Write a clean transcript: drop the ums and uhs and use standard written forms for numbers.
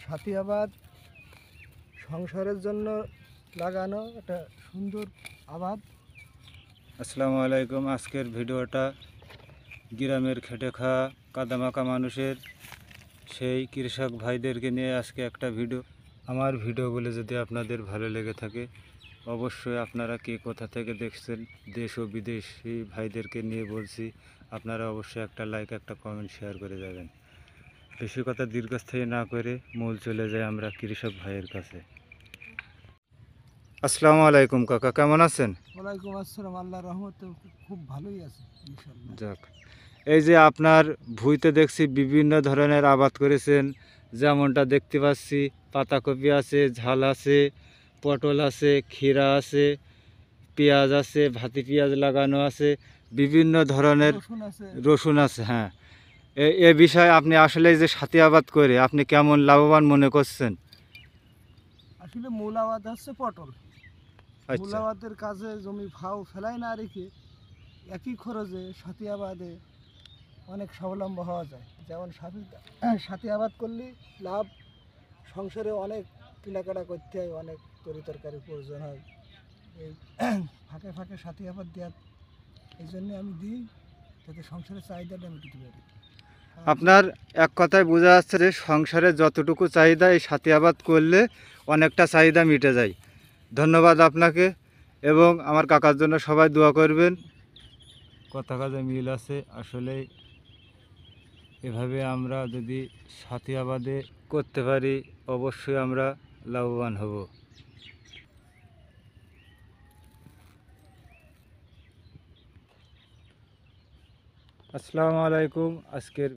সাথী আবাদ সংসারের জন্য লাগানো একটা সুন্দর আবাদ। আসসালামু আলাইকুম। আজকের ভিডিওটা গ্রামের খেটে খাওয়া কাদামাকা মানুষের সেই কৃষক ভাইদেরকে নিয়ে আজকে একটা ভিডিও। আমার ভিডিওগুলো যদি আপনাদের ভালো লেগে থাকে অবশ্যই আপনারা কে কোথা থেকে দেখছেন, দেশ ও বিদেশি ভাইদেরকে নিয়ে বলছি, আপনারা অবশ্যই একটা লাইক একটা কমেন্ট শেয়ার করে যাবেন। বেশি কথা দীর্ঘস্থায়ী না করে মূল চলে যায় আমরা কৃষক ভাইয়ের কাছে। আসসালামু আলাইকুম কাকা, কেমন আছেন? ওয়ালাইকুম আসসালাম। আল্লাহর রহমতে খুব ভালোই আছে ইনশাআল্লাহ। যাক, এই যে আপনার ভুঁইতে দেখছি বিভিন্ন ধরনের আবাদ করেছেন, যেমনটা দেখতে পাচ্ছি পাতাকপি আছে, ঝাল আছে, পটল আছে, ক্ষীরা আছে, পেঁয়াজ আছে, ভাতি পেঁয়াজ লাগানো আছে, বিভিন্ন ধরনের রসুন আছে। রসুন আছে। হ্যাঁ, এ বিষয়ে আপনি আসলে যে সাথী আবাদ করে আপনি কেমন লাভবান মনে করছেন? আসলে মূল আবাদ হচ্ছে পটল। মূল আচ্ছা, আবাদের কাজে জমি ফাও ফেলাই না রেখে একই খরচে সাথী আবাদে অনেক স্বাবলম্বী হওয়া যায়। যেমন সাথী আবাদ করলে লাভ, সংসারে অনেক কেনাকাটা করতে হয়, অনেক তরিতরকারির প্রয়োজন হয়। এই ফাঁকে ফাঁকে সাথী আবাদ দেওয়ার এই জন্যে আমি দিই, যাতে সংসারের চাহিদাটা মেটাতে পারি। আপনার এক কথায় বোঝা যাচ্ছে যে সংসারে যতটুকু চাহিদা এই সাথী আবাদ করলে অনেকটা চাহিদা মিটে যায়। ধন্যবাদ আপনাকে, এবং আমার কাকার জন্য সবাই দোয়া করবেন। কথা কাজে মিল আছে আসলে। এভাবে আমরা যদি সাথী আবাদে করতে পারি অবশ্যই আমরা লাভবান হব। আসসালামু আলাইকুম। আজকের